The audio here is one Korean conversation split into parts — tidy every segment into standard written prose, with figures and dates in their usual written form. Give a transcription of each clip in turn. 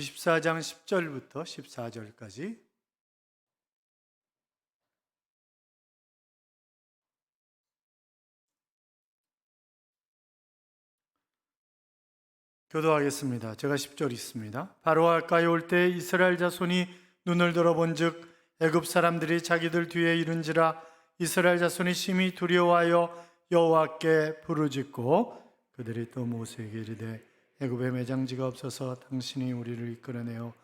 24장 10절부터 14절까지 교도하겠습니다. 제가 10절 있습니다. 바로와 가까이 올 때 이스라엘 자손이 눈을 들어본즉 애굽 사람들이 자기들 뒤에 이른지라. 이스라엘 자손이 심히 두려워하여 여호와께 부르짖고 그들이 또 모세에게 이르되 애굽에 매장지가 없어서 당신이 우리를 이끌어내어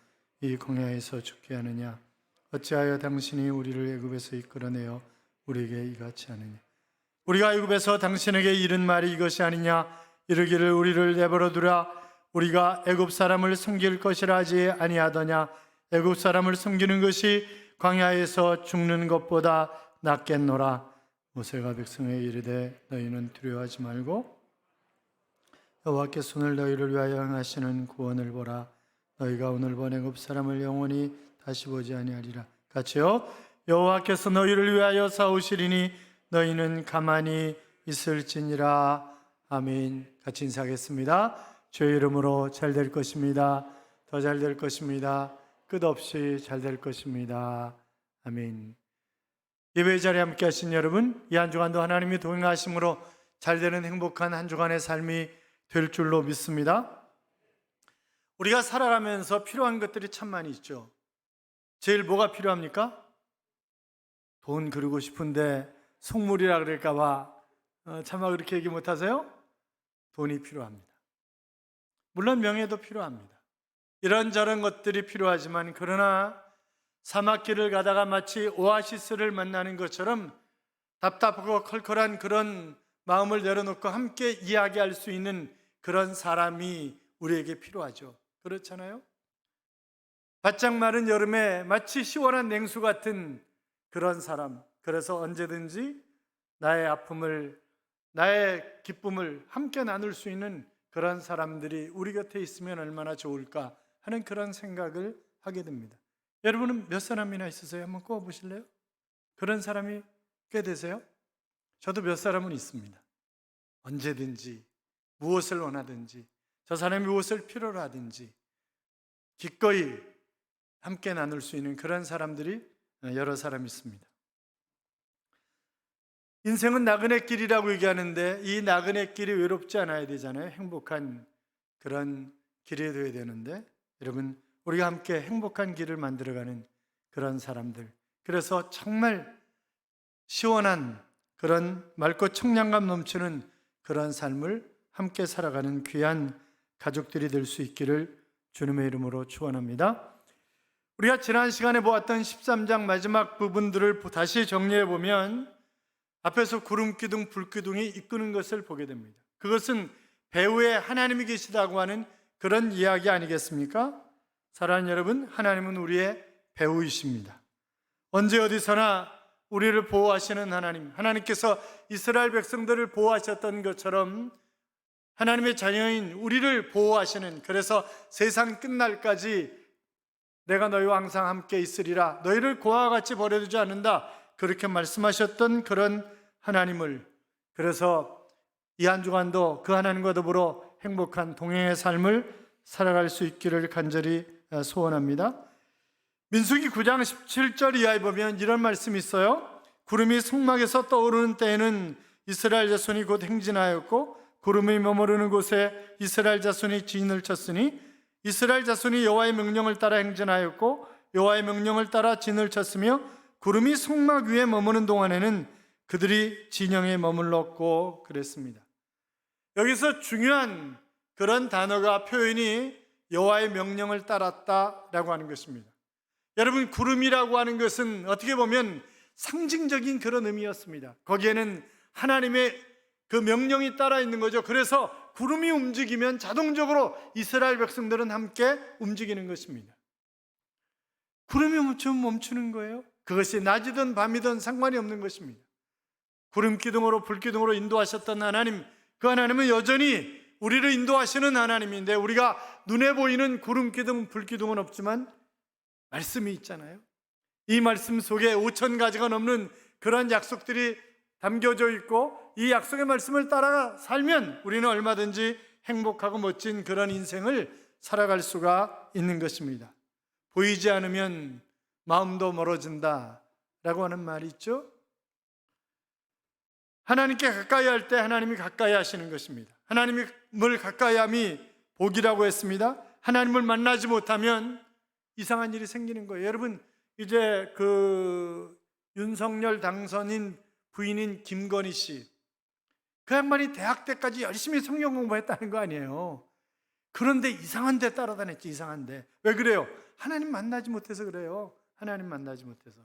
이 광야에서 죽게 하느냐? 어찌하여 당신이 우리를 애굽에서 이끌어내어 우리에게 이같이 하느냐? 우리가 애굽에서 당신에게 이른 말이 이것이 아니냐? 이르기를 우리를 내버려 두라. 우리가 애굽 사람을 섬길 것이라 하지 아니하더냐? 애굽 사람을 섬기는 것이 광야에서 죽는 것보다 낫겠노라. 모세가 백성에게 이르되 너희는 두려워하지 말고 여호와께서 오늘 너희를 위하여 행하시는 구원을 보라. 너희가 오늘 본 애굽 사람을 영원히 다시 보지 아니하리라. 같이요. 여호와께서 너희를 위하여 싸우시리니 너희는 가만히 있을지니라. 아멘. 같이 인사하겠습니다. 주의 이름으로 잘 될 것입니다. 더 잘 될 것입니다. 끝없이 잘 될 것입니다. 아멘. 예배 자리에 함께 하신 여러분, 이 한 주간도 하나님이 동행하심으로 잘 되는 행복한 한 주간의 삶이 될 줄로 믿습니다. 우리가 살아가면서 필요한 것들이 참 많이 있죠. 제일 뭐가 필요합니까? 돈 그러고 싶은데 속물이라 그럴까 봐 차마 그렇게 얘기 못하세요? 돈이 필요합니다. 물론 명예도 필요합니다. 이런저런 것들이 필요하지만 그러나 사막길을 가다가 마치 오아시스를 만나는 것처럼 답답하고 컬컬한 그런 마음을 내려놓고 함께 이야기할 수 있는 그런 사람이 우리에게 필요하죠. 그렇잖아요? 바짝 마른 여름에 마치 시원한 냉수 같은 그런 사람. 그래서 언제든지 나의 아픔을, 나의 기쁨을 함께 나눌 수 있는 그런 사람들이 우리 곁에 있으면 얼마나 좋을까 하는 그런 생각을 하게 됩니다. 여러분은 몇 사람이나 있으세요? 한번 꼽아보실래요? 그런 사람이 꽤 되세요? 저도 몇 사람은 있습니다. 언제든지 무엇을 원하든지 저 사람이 무엇을 필요로 하든지 기꺼이 함께 나눌 수 있는 그런 사람들이 여러 사람 있습니다. 인생은 나그네 길이라고 얘기하는데 이 나그네 길이 외롭지 않아야 되잖아요. 행복한 그런 길이 되어야 되는데 여러분, 우리가 함께 행복한 길을 만들어가는 그런 사람들, 그래서 정말 시원한 그런 맑고 청량감 넘치는 그런 삶을 함께 살아가는 귀한 가족들이 될 수 있기를 주님의 이름으로 축원합니다. 우리가 지난 시간에 보았던 13장 마지막 부분들을 다시 정리해 보면 앞에서 구름기둥, 불기둥이 이끄는 것을 보게 됩니다. 그것은 배후에 하나님이 계시다고 하는 그런 이야기 아니겠습니까? 사랑하는 여러분, 하나님은 우리의 배후이십니다. 언제 어디서나 우리를 보호하시는 하나님, 하나님께서 이스라엘 백성들을 보호하셨던 것처럼 하나님의 자녀인 우리를 보호하시는, 그래서 세상 끝날까지 내가 너희와 항상 함께 있으리라, 너희를 고아와 같이 버려두지 않는다, 그렇게 말씀하셨던 그런 하나님을, 그래서 이 한 주간도 그 하나님과 더불어 행복한 동행의 삶을 살아갈 수 있기를 간절히 소원합니다. 민수기 9장 17절 이하에 보면 이런 말씀이 있어요. 구름이 성막에서 떠오르는 때에는 이스라엘 자손이 곧 행진하였고 구름이 머무르는 곳에 이스라엘 자손이 진을 쳤으니 이스라엘 자손이 여호와의 명령을 따라 행진하였고 여호와의 명령을 따라 진을 쳤으며 구름이 성막 위에 머무는 동안에는 그들이 진영에 머물렀고 그랬습니다. 여기서 중요한 그런 단어가, 표현이 여호와의 명령을 따랐다라고 하는 것입니다. 여러분, 구름이라고 하는 것은 어떻게 보면 상징적인 그런 의미였습니다. 거기에는 하나님의 그 명령이 따라 있는 거죠. 그래서 구름이 움직이면 자동적으로 이스라엘 백성들은 함께 움직이는 것입니다. 구름이 멈추는 거예요. 그것이 낮이든 밤이든 상관이 없는 것입니다. 구름 기둥으로 불기둥으로 인도하셨던 하나님, 그 하나님은 여전히 우리를 인도하시는 하나님인데 우리가 눈에 보이는 구름 기둥 불기둥은 없지만 말씀이 있잖아요. 이 말씀 속에 5,000가지가 넘는 그런 약속들이 담겨져 있고 이 약속의 말씀을 따라 살면 우리는 얼마든지 행복하고 멋진 그런 인생을 살아갈 수가 있는 것입니다. 보이지 않으면 마음도 멀어진다 라고 하는 말이 있죠. 하나님께 가까이 할 때 하나님이 가까이 하시는 것입니다. 하나님을 가까이 함이 복이라고 했습니다. 하나님을 만나지 못하면 이상한 일이 생기는 거예요. 여러분, 이제 윤석열 당선인 부인인 김건희 씨, 그 양반이 대학 때까지 열심히 성경 공부했다는 거 아니에요. 그런데 이상한 데 따라다녔지. 이상한 데. 왜 그래요? 하나님 만나지 못해서 그래요. 하나님 만나지 못해서.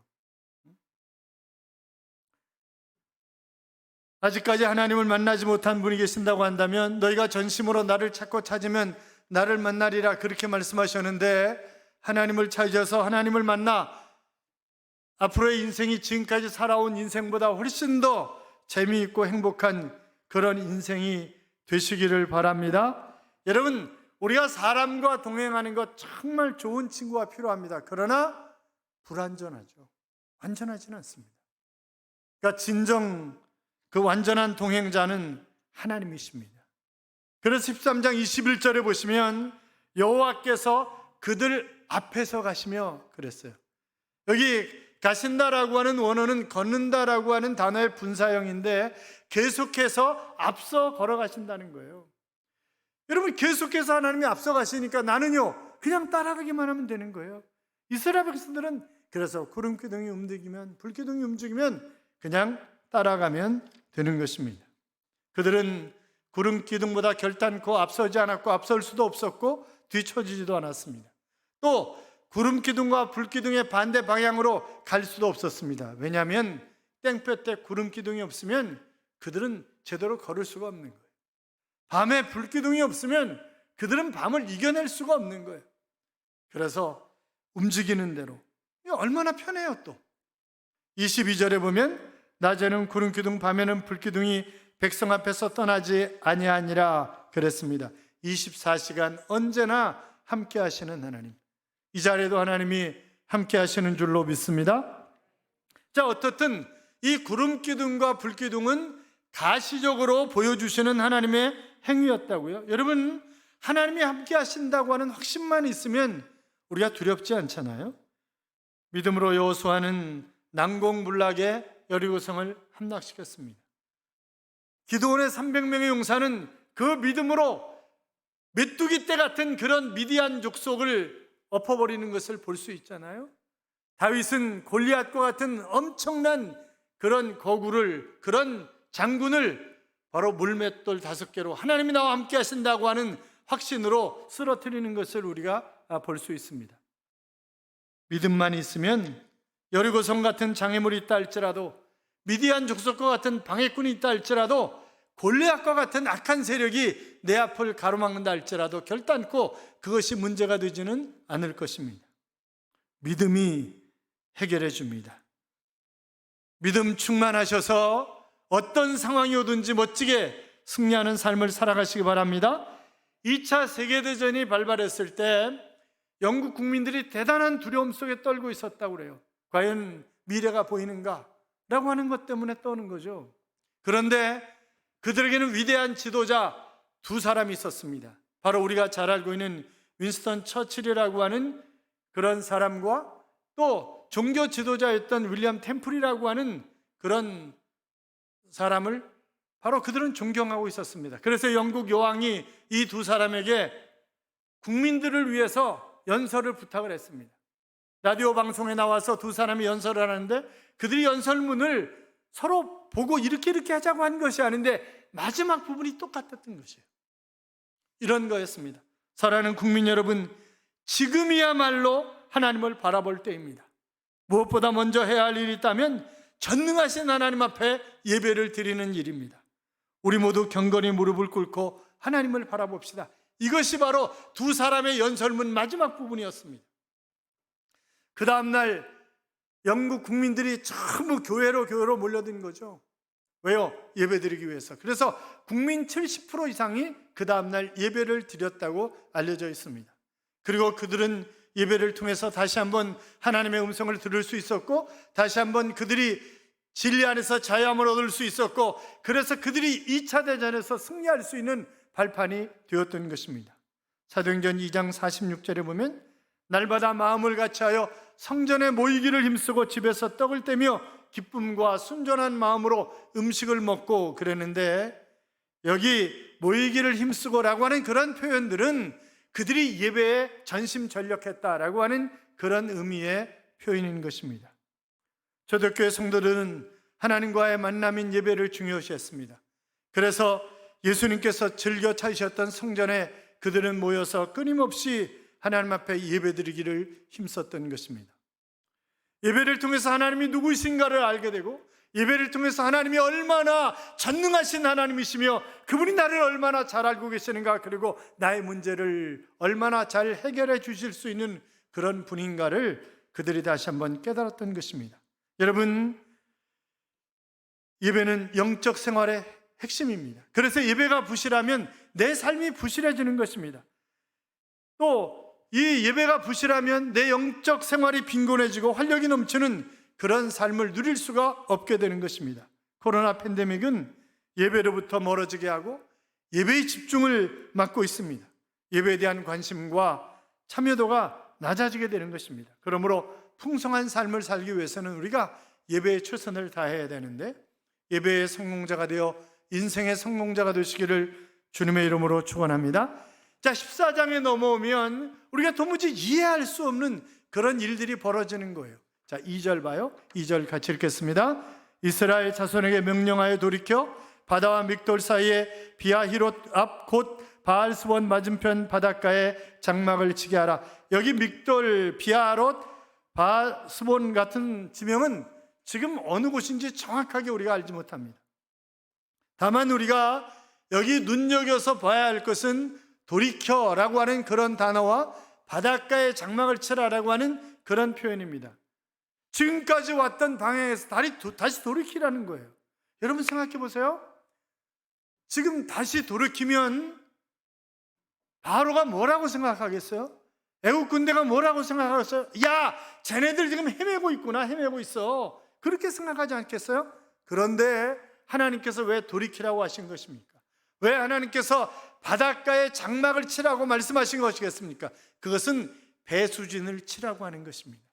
아직까지 하나님을 만나지 못한 분이 계신다고 한다면, 너희가 전심으로 나를 찾고 찾으면 나를 만나리라, 그렇게 말씀하셨는데, 하나님을 찾아서 하나님을 만나 앞으로의 인생이 지금까지 살아온 인생보다 훨씬 더 재미있고 행복한 그런 인생이 되시기를 바랍니다. 여러분, 우리가 사람과 동행하는 것 정말 좋은 친구가 필요합니다. 그러나 불완전하죠. 완전하지는 않습니다. 그러니까 진정 그 완전한 동행자는 하나님이십니다. 그래서 13장 21절에 보시면 여호와께서 그들 앞에서 가시며 그랬어요. 여기 가신다라고 하는 원어는 걷는다라고 하는 단어의 분사형인데 계속해서 앞서 걸어가신다는 거예요. 여러분, 계속해서 하나님이 앞서 가시니까 나는요 그냥 따라가기만 하면 되는 거예요. 이스라엘 백성들은 그래서 구름기둥이 움직이면, 불기둥이 움직이면 그냥 따라가면 되는 것입니다. 그들은 구름기둥보다 결단코 앞서지 않았고 앞설 수도 없었고 뒤처지지도 않았습니다. 또 구름기둥과 불기둥의 반대 방향으로 갈 수도 없었습니다. 왜냐하면 땡볕에 구름기둥이 없으면 그들은 제대로 걸을 수가 없는 거예요. 밤에 불기둥이 없으면 그들은 밤을 이겨낼 수가 없는 거예요. 그래서 움직이는 대로. 얼마나 편해요. 또 22절에 보면 낮에는 구름기둥, 밤에는 불기둥이 백성 앞에서 떠나지 아니하니라 그랬습니다. 24시간 언제나 함께 하시는 하나님, 이 자리에도 하나님이 함께 하시는 줄로 믿습니다. 자, 어떻든 이 구름기둥과 불기둥은 가시적으로 보여주시는 하나님의 행위였다고요. 여러분, 하나님이 함께 하신다고 하는 확신만 있으면 우리가 두렵지 않잖아요. 믿음으로 여호수아는 난공불락에 여리고성을 함락시켰습니다. 기드온의 300명의 용사는 그 믿음으로 메뚜기 떼 같은 그런 미디안 족속을 엎어버리는 것을 볼 수 있잖아요. 다윗은 골리앗과 같은 엄청난 그런 거구를, 그런 장군을 바로 물맷돌 5개로 하나님이 나와 함께 하신다고 하는 확신으로 쓰러뜨리는 것을 우리가 볼 수 있습니다. 믿음만 있으면 여리고성 같은 장애물이 있다 할지라도, 미디안 족속과 같은 방해꾼이 있다 할지라도, 골리앗과 같은 악한 세력이 내 앞을 가로막는다 할지라도 결단코 그것이 문제가 되지는 않을 것입니다. 믿음이 해결해 줍니다. 믿음 충만하셔서 어떤 상황이 오든지 멋지게 승리하는 삶을 살아가시기 바랍니다. 2차 세계대전이 발발했을 때 영국 국민들이 대단한 두려움 속에 떨고 있었다고 그래요. 과연 미래가 보이는가? 라고 하는 것 때문에 떠는 거죠. 그런데 그들에게는 위대한 지도자 2사람이 있었습니다. 바로 우리가 잘 알고 있는 윈스턴 처칠이라고 하는 그런 사람과 또 종교 지도자였던 윌리엄 템플이라고 하는 그런 사람을 바로 그들은 존경하고 있었습니다. 그래서 영국 여왕이 이 2사람에게 국민들을 위해서 연설을 부탁을 했습니다. 라디오 방송에 나와서 2사람이 연설을 하는데 그들이 연설문을 서로 보고 이렇게 하자고 한 것이 아닌데 마지막 부분이 똑같았던 것이에요. 이런 거였습니다. 사랑하는 국민 여러분, 지금이야말로 하나님을 바라볼 때입니다. 무엇보다 먼저 해야 할 일이 있다면 전능하신 하나님 앞에 예배를 드리는 일입니다. 우리 모두 경건히 무릎을 꿇고 하나님을 바라봅시다. 이것이 바로 2사람의 연설문 마지막 부분이었습니다. 그 다음날 영국 국민들이 전부 교회로 몰려든 거죠. 왜요? 예배드리기 위해서. 그래서 국민 70% 이상이 그 다음날 예배를 드렸다고 알려져 있습니다. 그리고 그들은 예배를 통해서 다시 한번 하나님의 음성을 들을 수 있었고, 다시 한번 그들이 진리 안에서 자유함을 얻을 수 있었고, 그래서 그들이 2차 대전에서 승리할 수 있는 발판이 되었던 것입니다. 사도행전 2장 46절에 보면 날마다 마음을 같이하여 성전에 모이기를 힘쓰고 집에서 떡을 떼며 기쁨과 순전한 마음으로 음식을 먹고 그랬는데, 여기 모이기를 힘쓰고라고 하는 그런 표현들은 그들이 예배에 전심전력했다라고 하는 그런 의미의 표현인 것입니다. 초대교회 성도들은 하나님과의 만남인 예배를 중요시했습니다. 그래서 예수님께서 즐겨 찾으셨던 성전에 그들은 모여서 끊임없이 하나님 앞에 예배드리기를 힘썼던 것입니다. 예배를 통해서 하나님이 누구이신가를 알게 되고, 예배를 통해서 하나님이 얼마나 전능하신 하나님이시며 그분이 나를 얼마나 잘 알고 계시는가, 그리고 나의 문제를 얼마나 잘 해결해 주실 수 있는 그런 분인가를 그들이 다시 한번 깨달았던 것입니다. 여러분, 예배는 영적 생활의 핵심입니다. 그래서 예배가 부실하면 내 삶이 부실해지는 것입니다. 또 이 예배가 부실하면 내 영적 생활이 빈곤해지고 활력이 넘치는 그런 삶을 누릴 수가 없게 되는 것입니다. 코로나 팬데믹은 예배로부터 멀어지게 하고 예배의 집중을 막고 있습니다. 예배에 대한 관심과 참여도가 낮아지게 되는 것입니다. 그러므로 풍성한 삶을 살기 위해서는 우리가 예배에 최선을 다해야 되는데, 예배의 성공자가 되어 인생의 성공자가 되시기를 주님의 이름으로 축원합니다. 자, 14장에 넘어오면 우리가 도무지 이해할 수 없는 그런 일들이 벌어지는 거예요. 자, 2절 봐요. 2절 같이 읽겠습니다. 이스라엘 자손에게 명령하여 돌이켜 바다와 믹돌 사이에 비아히롯 앞 곧 바알스본 맞은편 바닷가에 장막을 치게 하라. 여기 믹돌, 비아롯, 바알스본 같은 지명은 지금 어느 곳인지 정확하게 우리가 알지 못합니다. 다만 우리가 여기 눈여겨서 봐야 할 것은 돌이켜라고 하는 그런 단어와 바닷가에 장막을 치라라고 하는 그런 표현입니다. 지금까지 왔던 방향에서 다시 돌이키라는 거예요. 여러분 생각해 보세요. 지금 다시 돌이키면 바로가 뭐라고 생각하겠어요? 애국 군대가 뭐라고 생각하겠어요? 야, 쟤네들 지금 헤매고 있구나, 헤매고 있어, 그렇게 생각하지 않겠어요? 그런데 하나님께서 왜 돌이키라고 하신 것입니까? 왜 하나님께서 바닷가에 장막을 치라고 말씀하신 것이겠습니까? 그것은 배수진을 치라고 하는 것입니다.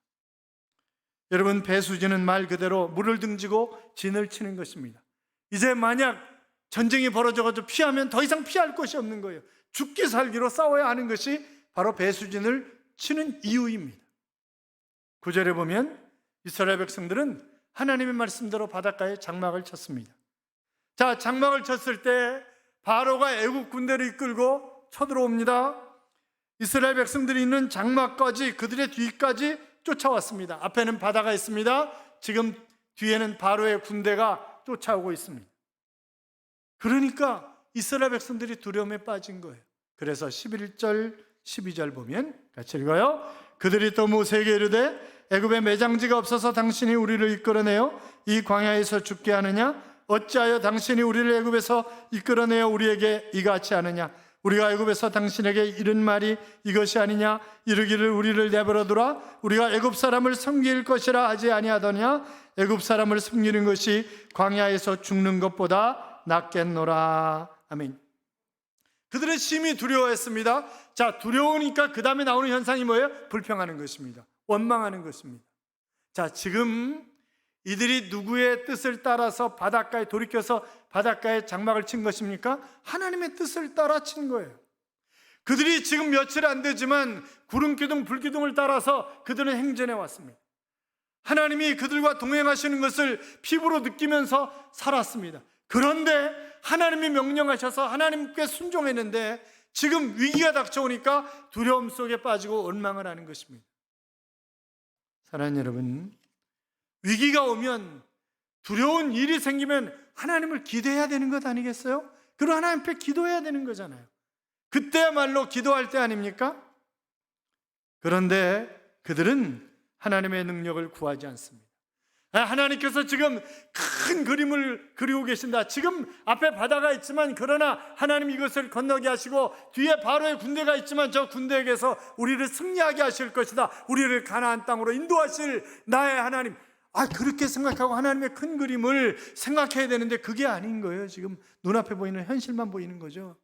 여러분, 배수진은 말 그대로 물을 등지고 진을 치는 것입니다. 이제 만약 전쟁이 벌어져가지고 피하면 더 이상 피할 곳이 없는 거예요. 죽기 살기로 싸워야 하는 것이 바로 배수진을 치는 이유입니다. 9절에 보면 이스라엘 백성들은 하나님의 말씀대로 바닷가에 장막을 쳤습니다. 자, 장막을 쳤을 때 바로가 애국 군대를 이끌고 쳐들어옵니다. 이스라엘 백성들이 있는 장막까지, 그들의 뒤까지 쫓아왔습니다. 앞에는 바다가 있습니다. 지금 뒤에는 바로의 군대가 쫓아오고 있습니다. 그러니까 이스라엘 백성들이 두려움에 빠진 거예요. 그래서 11절 12절 보면 같이 읽어요. 그들이 또 모세에게 이르되 애굽에 매장지가 없어서 당신이 우리를 이끌어내어 이 광야에서 죽게 하느냐? 어찌하여 당신이 우리를 애굽에서 이끌어내어 우리에게 이같이 하느냐? 우리가 애굽에서 당신에게 이른 말이 이것이 아니냐? 이르기를 우리를 내버려두라. 우리가 애굽 사람을 섬길 것이라 하지 아니하더냐? 애굽 사람을 섬기는 것이 광야에서 죽는 것보다 낫겠노라. 아멘. 그들은 심히 두려워했습니다. 자, 두려우니까 그 다음에 나오는 현상이 뭐예요? 불평하는 것입니다. 원망하는 것입니다. 자, 지금 이들이 누구의 뜻을 따라서 바닷가에 돌이켜서 바닷가에 장막을 친 것입니까? 하나님의 뜻을 따라 친 거예요. 그들이 지금 며칠 안 되지만 구름기둥 불기둥을 따라서 그들은 행진해 왔습니다. 하나님이 그들과 동행하시는 것을 피부로 느끼면서 살았습니다. 그런데 하나님이 명령하셔서 하나님께 순종했는데 지금 위기가 닥쳐오니까 두려움 속에 빠지고 원망을 하는 것입니다. 사랑하는 여러분, 위기가 오면, 두려운 일이 생기면 하나님을 기대해야 되는 것 아니겠어요? 그럼 하나님 앞에 기도해야 되는 거잖아요. 그때야말로 기도할 때 아닙니까? 그런데 그들은 하나님의 능력을 구하지 않습니다. 하나님께서 지금 큰 그림을 그리고 계신다. 지금 앞에 바다가 있지만 그러나 하나님 이것을 건너게 하시고 뒤에 바로의 군대가 있지만 저 군대에게서 우리를 승리하게 하실 것이다. 우리를 가나안 땅으로 인도하실 나의 하나님. 그렇게 생각하고 하나님의 큰 그림을 생각해야 되는데 그게 아닌 거예요. 지금 눈앞에 보이는 현실만 보이는 거죠.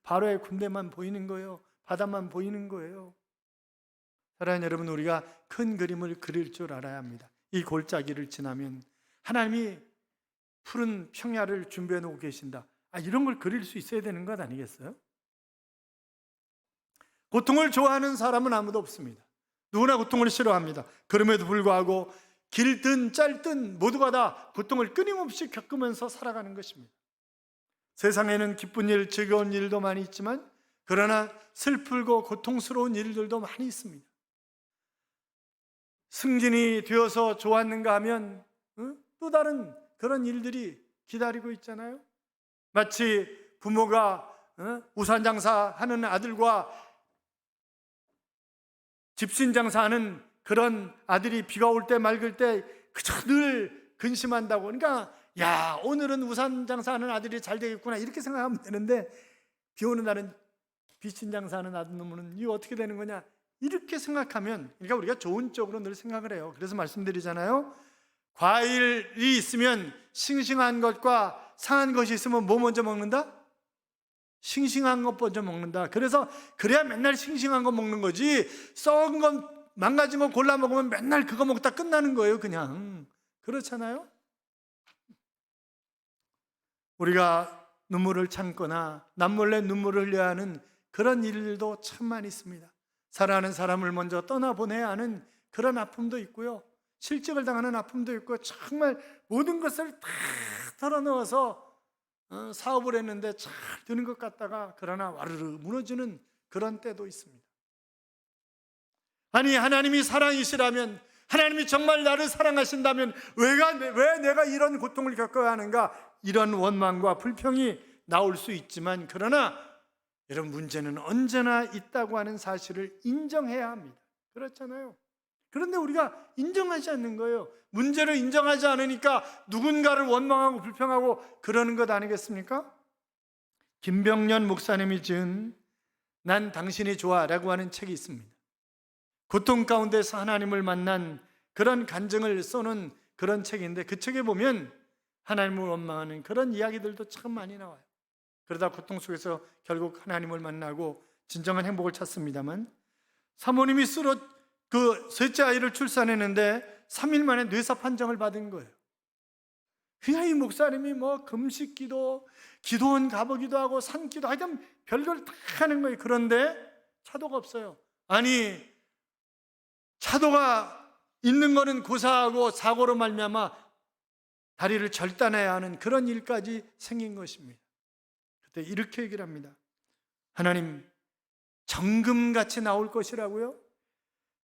바로의 군대만 보이는 거예요. 바다만 보이는 거예요. 사랑하는 여러분, 우리가 큰 그림을 그릴 줄 알아야 합니다. 이 골짜기를 지나면 하나님이 푸른 평야를 준비해 놓고 계신다. 이런 걸 그릴 수 있어야 되는 것 아니겠어요? 고통을 좋아하는 사람은 아무도 없습니다. 누구나 고통을 싫어합니다. 그럼에도 불구하고 길든 짧든 모두가 다 고통을 끊임없이 겪으면서 살아가는 것입니다. 세상에는 기쁜 일, 즐거운 일도 많이 있지만 그러나 슬프고 고통스러운 일들도 많이 있습니다. 승진이 되어서 좋았는가 하면 또 다른 그런 일들이 기다리고 있잖아요. 마치 부모가 우산 장사하는 아들과 집신 장사하는 그런 아들이 비가 올 때 맑을 때 그저 늘 근심한다고. 그러니까 야, 오늘은 우산 장사하는 아들이 잘 되겠구나 이렇게 생각하면 되는데 비 오는 날은 빚진 장사하는 아들 놈은 이거 어떻게 되는 거냐 이렇게 생각하면, 그러니까 우리가 좋은 쪽으로 늘 생각을 해요. 그래서 말씀드리잖아요. 과일이 있으면 싱싱한 것과 상한 것이 있으면 뭐 먼저 먹는다? 싱싱한 것 먼저 먹는다. 그래서 그래야 맨날 싱싱한 거 먹는 거지, 썩은 건 망가진 거 골라 먹으면 맨날 그거 먹다 끝나는 거예요. 그냥 그렇잖아요. 우리가 눈물을 참거나 남몰래 눈물을 흘려야 하는 그런 일도 참 많이 있습니다. 사랑하는 사람을 먼저 떠나보내야 하는 그런 아픔도 있고요, 실직을 당하는 아픔도 있고, 정말 모든 것을 다 털어넣어서 사업을 했는데 잘 되는 것 같다가 그러나 와르르 무너지는 그런 때도 있습니다. 아니, 하나님이 사랑이시라면, 하나님이 정말 나를 사랑하신다면 왜 내가 이런 고통을 겪어야 하는가, 이런 원망과 불평이 나올 수 있지만, 그러나 여러분, 문제는 언제나 있다고 하는 사실을 인정해야 합니다. 그렇잖아요. 그런데 우리가 인정하지 않는 거예요. 문제를 인정하지 않으니까 누군가를 원망하고 불평하고 그러는 것 아니겠습니까? 김병년 목사님이 지은 난 당신이 좋아라고 하는 책이 있습니다. 고통 가운데서 하나님을 만난 그런 간증을 써놓은 그런 책인데, 그 책에 보면 하나님을 원망하는 그런 이야기들도 참 많이 나와요. 그러다 고통 속에서 결국 하나님을 만나고 진정한 행복을 찾습니다만, 사모님이 그 셋째 아이를 출산했는데 3일 만에 뇌사 판정을 받은 거예요. 그냥 이 목사님이 뭐 금식기도, 기도원 가보기도 하고 산기도, 하여튼 별걸 다 하는 거예요. 그런데 차도가 없어요. 아니, 차도가 있는 거는 고사하고 사고로 말미암아 다리를 절단해야 하는 그런 일까지 생긴 것입니다. 그때 이렇게 얘기를 합니다. 하나님, 정금같이 나올 것이라고요?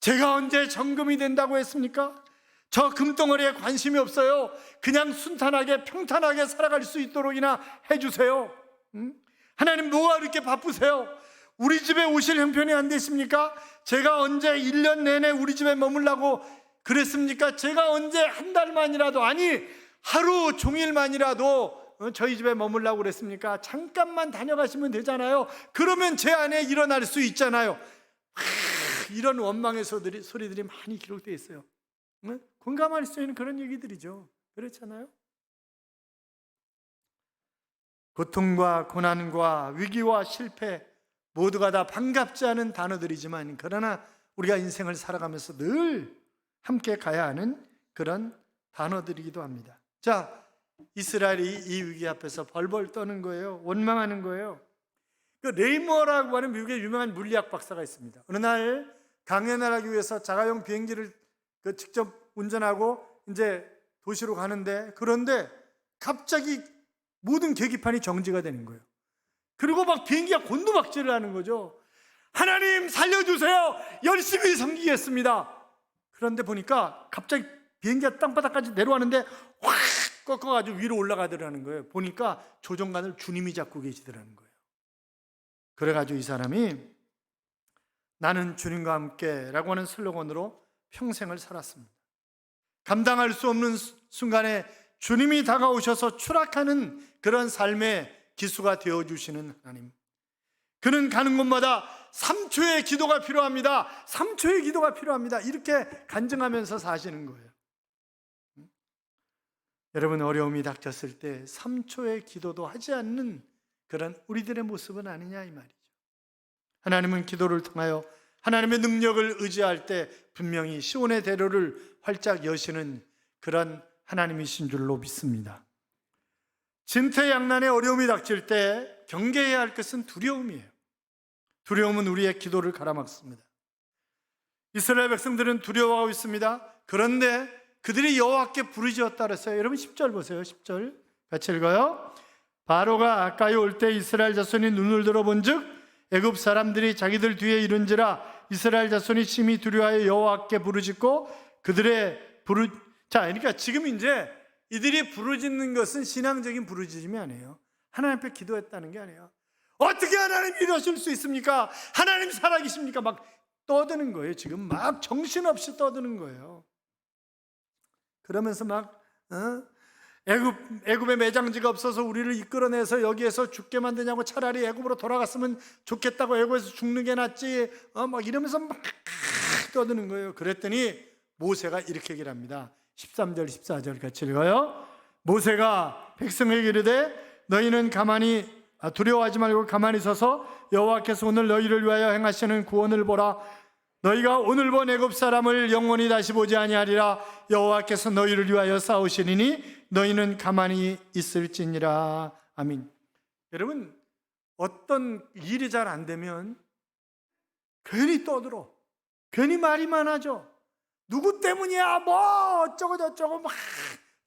제가 언제 정금이 된다고 했습니까? 저 금덩어리에 관심이 없어요. 그냥 순탄하게 평탄하게 살아갈 수 있도록이나 해주세요. 하나님, 뭐가 그렇게 바쁘세요? 우리 집에 오실 형편이 안 되십니까? 제가 언제 1년 내내 우리 집에 머물라고 그랬습니까? 제가 언제 한 달만이라도, 아니 하루 종일만이라도 저희 집에 머물라고 그랬습니까? 잠깐만 다녀가시면 되잖아요. 그러면 제 안에 일어날 수 있잖아요. 이런 원망의 소리들이 많이 기록되어 있어요. 공감할 수 있는 그런 얘기들이죠. 그렇잖아요. 고통과 고난과 위기와 실패 모두가 다 반갑지 않은 단어들이지만, 그러나 우리가 인생을 살아가면서 늘 함께 가야 하는 그런 단어들이기도 합니다. 자, 이스라엘이 이 위기 앞에서 벌벌 떠는 거예요. 원망하는 거예요. 그 레이머라고 하는 미국의 유명한 물리학 박사가 있습니다. 어느 날 강연을 하기 위해서 자가용 비행기를 직접 운전하고 이제 도시로 가는데, 그런데 갑자기 모든 계기판이 정지가 되는 거예요. 그리고 막 비행기가 곤두박질을 하는 거죠. 하나님 살려주세요. 열심히 섬기겠습니다. 그런데 보니까 갑자기 비행기가 땅바닥까지 내려왔는데 확 꺾어가지고 위로 올라가더라는 거예요. 보니까 조종관을 주님이 잡고 계시더라는 거예요. 그래가지고 이 사람이 나는 주님과 함께 라고 하는 슬로건으로 평생을 살았습니다. 감당할 수 없는 순간에 주님이 다가오셔서 추락하는 그런 삶의 기수가 되어주시는 하나님. 그는 가는 곳마다 3초의 기도가 필요합니다. 3초의 기도가 필요합니다. 이렇게 간증하면서 사시는 거예요. 여러분, 어려움이 닥쳤을 때 3초의 기도도 하지 않는 그런 우리들의 모습은 아니냐 이 말이죠. 하나님은 기도를 통하여 하나님의 능력을 의지할 때 분명히 시온의 대로를 활짝 여시는 그런 하나님이신 줄로 믿습니다. 진퇴양난의 어려움이 닥칠 때 경계해야 할 것은 두려움이에요. 두려움은 우리의 기도를 가로막습니다. 이스라엘 백성들은 두려워하고 있습니다. 그런데 그들이 여호와께 부르짖었다 그랬어요. 여러분 10절 보세요. 10절 같이 읽어요. 바로가 가까이 올 때 이스라엘 자손이 눈을 들어본즉 애굽 사람들이 자기들 뒤에 이른지라 이스라엘 자손이 심히 두려워하여 여호와께 부르짖고 그들의 그러니까 지금 이제 이들이 부르짖는 것은 신앙적인 부르짖음이 아니에요. 하나님 앞에 기도했다는 게 아니에요. 어떻게 하나님 이러실 수 있습니까? 하나님 살아계십니까? 막 떠드는 거예요. 지금 막 정신없이 떠드는 거예요. 그러면서 막 애굽에 매장지가 없어서 우리를 이끌어내서 여기에서 죽게 만드냐고, 차라리 애굽으로 돌아갔으면 좋겠다고, 애굽에서 죽는 게 낫지, 막 이러면서 막 떠드는 거예요. 그랬더니 모세가 이렇게 얘기를 합니다. 13절 14절 같이 읽어요. 모세가 백성에게 이르되 너희는 두려워하지 말고 가만히 서서 여호와께서 오늘 너희를 위하여 행하시는 구원을 보라. 너희가 오늘 본 애굽 사람을 영원히 다시 보지 아니하리라. 여호와께서 너희를 위하여 싸우시리니 너희는 가만히 있을지니라. 아멘. 여러분, 어떤 일이 잘 안 되면 괜히 떠들어, 괜히 말이 많아져. 누구 때문이야 뭐 어쩌고 저쩌고 막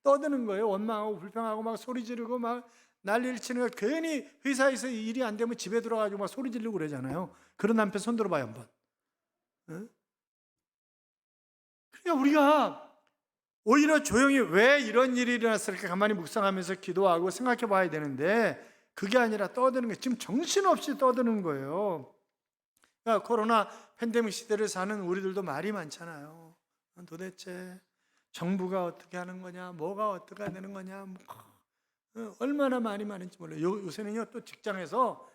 떠드는 거예요. 원망하고 불평하고 막 소리 지르고 막 난리를 치는 거예요. 괜히 회사에서 일이 안 되면 집에 들어가지고 막 소리 지르고 그러잖아요. 그런 남편 손 들어봐요 한번. 그러니까 우리가 오히려 조용히 왜 이런 일이 일어났을까 가만히 묵상하면서 기도하고 생각해 봐야 되는데, 그게 아니라 떠드는 거예요. 지금 정신없이 떠드는 거예요. 그러니까 코로나 팬데믹 시대를 사는 우리들도 말이 많잖아요. 도대체 정부가 어떻게 하는 거냐, 뭐가 어떻게 되는 거냐, 얼마나 말이 많은지 몰라요. 요새는요 또 직장에서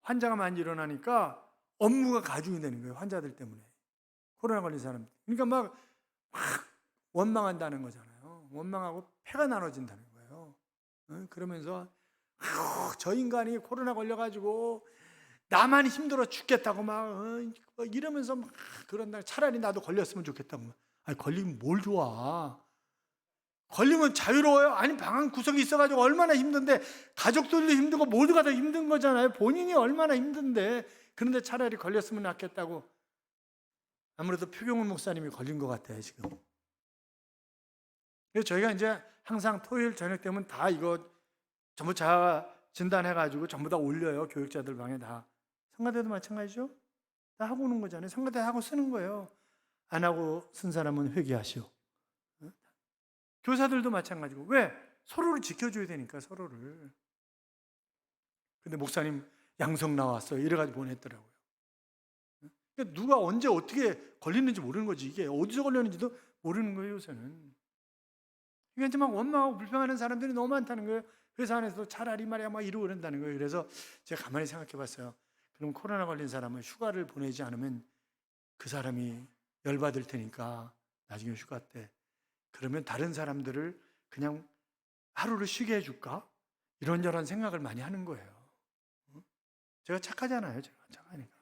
환자가 많이 일어나니까 업무가 가중이 되는 거예요. 환자들 때문에, 코로나 걸린 사람들. 그러니까 막 원망한다는 거잖아요. 원망하고 패가 나눠진다는 거예요. 그러면서 저 인간이 코로나 걸려가지고 나만 힘들어 죽겠다고 막 이러면서 막 그런다. 차라리 나도 걸렸으면 좋겠다고. 아니, 걸리면 뭘 좋아? 걸리면 자유로워요? 아니, 방 한 구석에 있어가지고 얼마나 힘든데, 가족들도 힘들고 모두가 다 힘든 거잖아요. 본인이 얼마나 힘든데. 그런데 차라리 걸렸으면 낫겠다고. 아무래도 표경훈 목사님이 걸린 것 같아요 지금. 그래서 저희가 이제 항상 토요일 저녁 되면 다 이거 전부 자아 진단해가지고 전부 다 올려요. 교육자들 방에 다. 성가대도 마찬가지죠. 다 하고 오는 거잖아요. 성가대 하고 쓰는 거예요. 안 하고 쓴 사람은 회개하시오. 교사들도 마찬가지고. 왜? 서로를 지켜줘야 되니까, 서로를. 근데 목사님 양성 나왔어요 이래가지고 보냈더라고요. 그러니까 누가 언제 어떻게 걸리는지 모르는 거지. 이게 어디서 걸렸는지도 모르는 거예요 요새는. 그러니까 이제 막 원망하고 불평하는 사람들이 너무 많다는 거예요. 회사 안에서도 차라리 말이야 막 이러고 그런다는 거예요. 그래서 제가 가만히 생각해 봤어요. 그럼 코로나 걸린 사람은 휴가를 보내지 않으면 그 사람이 열받을 테니까 나중에 휴가 때 그러면 다른 사람들을 그냥 하루를 쉬게 해줄까? 이런저런 생각을 많이 하는 거예요. 제가 착하잖아요. 제가 착하니까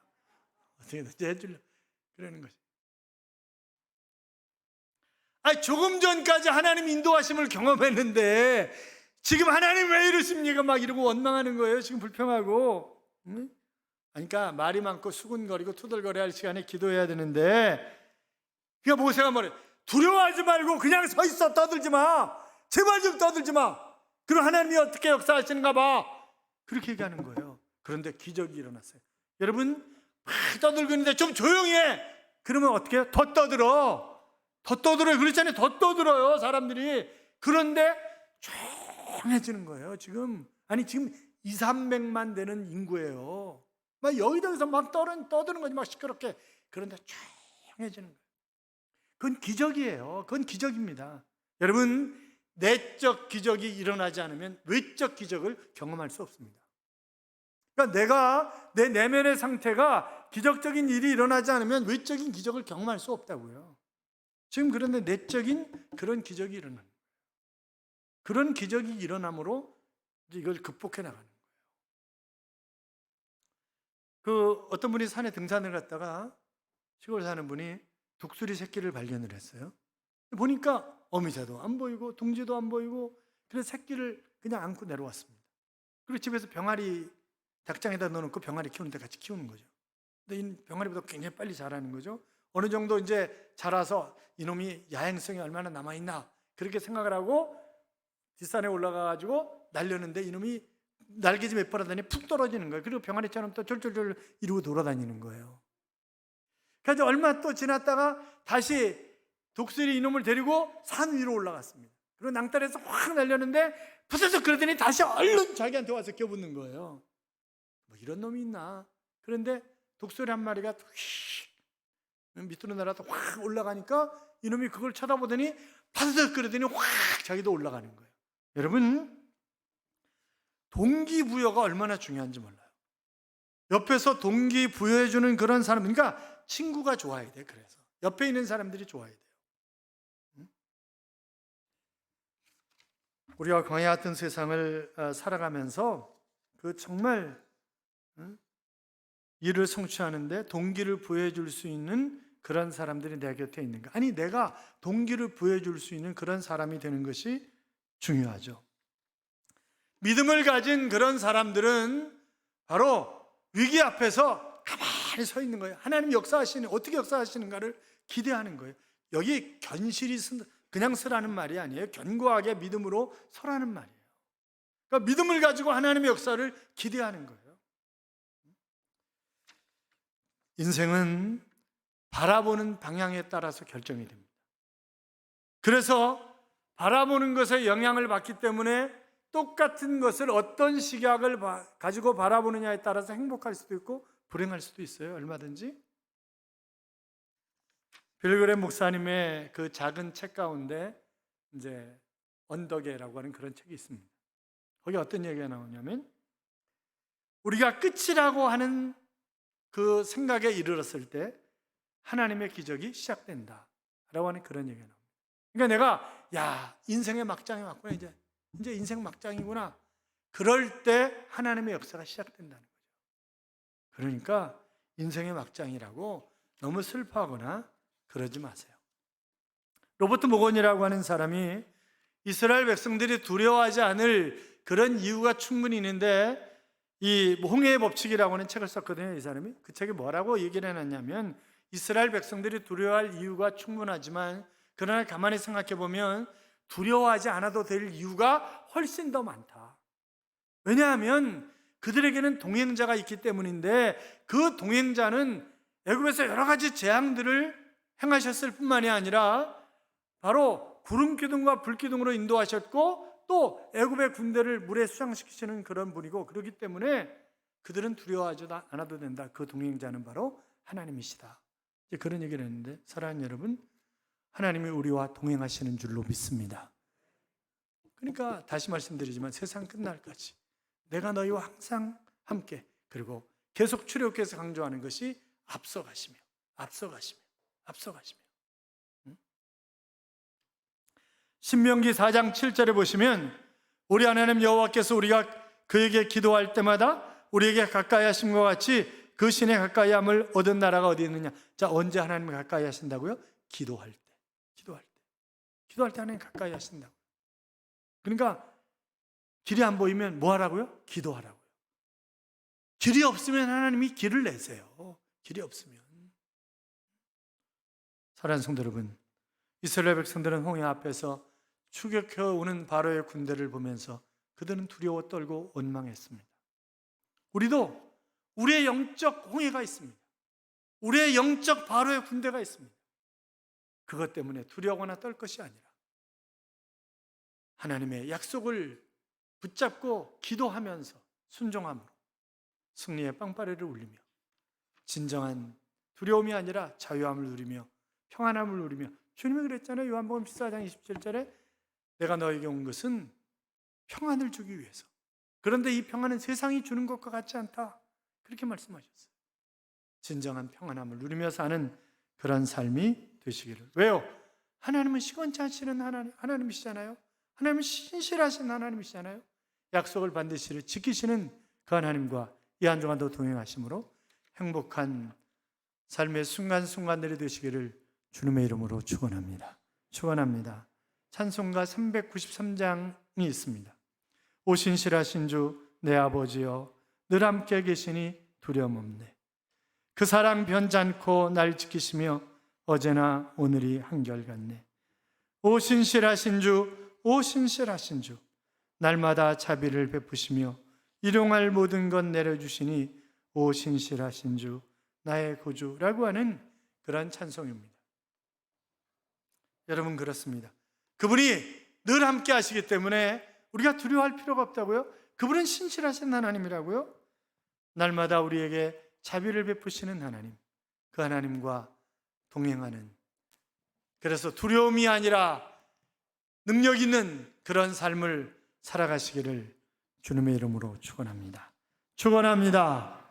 어떻게든지 해주려 그러는 거지. 아니, 조금 전까지 하나님 인도하심을 경험했는데 지금 하나님 왜 이러십니까? 막 이러고 원망하는 거예요. 지금 불평하고. 그러니까 말이 많고 수군거리고 투덜거려 할 시간에 기도해야 되는데, 그러니까 모세가 뭐래? 두려워하지 말고 그냥 서 있어. 떠들지 마. 제발 좀 떠들지 마. 그럼 하나님이 어떻게 역사하시는가 봐. 그렇게 얘기하는 거예요. 그런데 기적이 일어났어요. 여러분, 막 떠들고 있는데 좀 조용히 해. 그러면 어떻게 해요? 더 떠들어. 더 떠들어요. 그렇잖아요. 더 떠들어요 사람들이. 그런데 조용해지는 거예요 지금. 아니, 지금 200~300만 되는 인구예요. 막 여기저기서 막 떠드는 거지, 막 시끄럽게. 그런데 조용해지는 거예요. 그건 기적이에요. 그건 기적입니다. 여러분, 내적 기적이 일어나지 않으면 외적 기적을 경험할 수 없습니다. 그러니까 내가 내 내면의 상태가 기적적인 일이 일어나지 않으면 외적인 기적을 경험할 수 없다고요. 지금 그런데 내적인 그런 기적이 일어나는 거예요. 그런 기적이 일어남으로 이걸 극복해 나가는 거예요. 그 어떤 분이 산에 등산을 갔다가 시골 사는 분이 독수리 새끼를 발견을 했어요. 보니까 어미새도 안 보이고 둥지도 안 보이고 그래서 새끼를 그냥 안고 내려왔습니다. 그리고 집에서 병아리 닭장에다 넣어놓고 병아리 키우는데 같이 키우는 거죠. 근데 이 병아리보다 굉장히 빨리 자라는 거죠. 어느 정도 이제 자라서 이놈이 야행성이 얼마나 남아있나 그렇게 생각을 하고 뒷산에 올라가가지고 날렸는데 이놈이 날개지 몇 번 하더니 푹 떨어지는 거예요. 그리고 병아리처럼 또 쫄쫄쫄 이러고 돌아다니는 거예요. 그래서 얼마 또 지났다가 다시 독수리 이놈을 데리고 산 위로 올라갔습니다. 그리고 낭떠러지에서 확 날렸는데 부서져 그러더니 다시 얼른 자기한테 와서 껴붙는 거예요. 뭐 이런 놈이 있나. 그런데 독수리 한 마리가 휙 밑으로 날아서 확 올라가니까 이놈이 그걸 쳐다보더니 부서져 그러더니 확 자기도 올라가는 거예요. 여러분, 동기부여가 얼마나 중요한지 몰라요. 옆에서 동기부여해주는 그런 사람, 그러니까 친구가 좋아야 돼. 그래서 옆에 있는 사람들이 좋아야 돼요. 우리가 광야 같은 세상을 살아가면서 그 정말 일을 성취하는데 동기를 부여해 줄 수 있는 그런 사람들이 내 곁에 있는가? 아니, 내가 동기를 부여해 줄 수 있는 그런 사람이 되는 것이 중요하죠. 믿음을 가진 그런 사람들은 바로 위기 앞에서 가만히 서 있는 거예요. 하나님 역사하시는, 어떻게 역사하시는가를 기대하는 거예요. 여기 견실히 그냥 서라는 말이 아니에요. 견고하게 믿음으로 서라는 말이에요. 그러니까 믿음을 가지고 하나님의 역사를 기대하는 거예요. 인생은 바라보는 방향에 따라서 결정이 됩니다. 그래서 바라보는 것에 영향을 받기 때문에 똑같은 것을 어떤 시각을 가지고 바라보느냐에 따라서 행복할 수도 있고 불행할 수도 있어요. 얼마든지. 빌그램 목사님의 그 작은 책 가운데 이제 언덕에라고 하는 그런 책이 있습니다. 거기 어떤 얘기가 나오냐면 우리가 끝이라고 하는 그 생각에 이르렀을 때 하나님의 기적이 시작된다 라고 하는 그런 얘기가 나옵니다. 그러니까 내가 인생의 막장에 왔구나, 이제 인생 막장이구나, 그럴 때 하나님의 역사가 시작된다는 거죠. 그러니까 인생의 막장이라고 너무 슬퍼하거나 그러지 마세요. 로버트 모건이라고 하는 사람이 이스라엘 백성들이 두려워하지 않을 그런 이유가 충분히 있는데 이 홍해의 법칙이라고 하는 책을 썼거든요. 이 사람이. 그 책이 뭐라고 얘기를 해놨냐면 이스라엘 백성들이 두려워할 이유가 충분하지만 그러나 가만히 생각해 보면 두려워하지 않아도 될 이유가 훨씬 더 많다. 왜냐하면 그들에게는 동행자가 있기 때문인데 그 동행자는 애굽에서 여러 가지 재앙들을 행하셨을 뿐만이 아니라 바로 구름 기둥과 불 기둥으로 인도하셨고 또 애굽의 군대를 물에 수장시키시는 그런 분이고, 그렇기 때문에 그들은 두려워하지 않아도 된다. 그 동행자는 바로 하나님이시다. 이제 그런 얘기를 했는데, 사랑하는 여러분, 하나님이 우리와 동행하시는 줄로 믿습니다. 그러니까 다시 말씀드리지만 세상 끝날까지 내가 너희와 항상 함께, 그리고 계속 출애굽기에서 강조하는 것이 앞서가시며 신명기 4장 7절에 보시면 우리 하나님 여호와께서 우리가 그에게 기도할 때마다 우리에게 가까이 하심과 같이 그 신의 가까이 함을 얻은 나라가 어디 있느냐. 자, 언제 하나님을 가까이 하신다고요? 기도할 때 하나님 가까이 하신다고. 그러니까 길이 안 보이면 뭐 하라고요? 기도하라고요. 길이 없으면 하나님이 길을 내세요. 길이 없으면. 사랑하는 성도 여러분, 이스라엘 백성들은 홍해 앞에서 추격해 오는 바로의 군대를 보면서 그들은 두려워 떨고 원망했습니다. 우리도 우리의 영적 홍해가 있습니다. 우리의 영적 바로의 군대가 있습니다. 그것 때문에 두려워하거나 떨 것이 아니라 하나님의 약속을 붙잡고 기도하면서 순종함으로 승리의 빵빠레를 울리며 진정한 두려움이 아니라 자유함을 누리며 평안함을 누리며, 주님이 그랬잖아요. 요한복음 14장 27절에 내가 너에게 온 것은 평안을 주기 위해서, 그런데 이 평안은 세상이 주는 것과 같지 않다, 그렇게 말씀하셨어요. 진정한 평안함을 누리며 사는 그런 삶이 되시기를. 왜요? 하나님은 시건치 않으시는 하나님이시잖아요. 하나님은 신실하신 하나님이시잖아요. 약속을 반드시 지키시는 그 하나님과 이 한 주간도 동행하심으로 행복한 삶의 순간순간들이 되시기를 주님의 이름으로 축원합니다. 축원합니다. 찬송가 393장이 있습니다. 오 신실하신 주 내 아버지여 늘 함께 계시니 두려움 없네. 그 사랑 변찮고 날 지키시며 어제나 오늘이 한결같네. 오 신실하신 주, 오 신실하신 주, 날마다 자비를 베푸시며 일용할 모든 것 내려주시니 오 신실하신 주, 나의 구주라고 하는 그런 찬송입니다. 여러분 그렇습니다. 그분이 늘 함께 하시기 때문에 우리가 두려워할 필요가 없다고요? 그분은 신실하신 하나님이라고요? 날마다 우리에게 자비를 베푸시는 하나님, 그 하나님과 동행하는, 그래서 두려움이 아니라 능력 있는 그런 삶을 살아가시기를 주님의 이름으로 축원합니다. 축원합니다.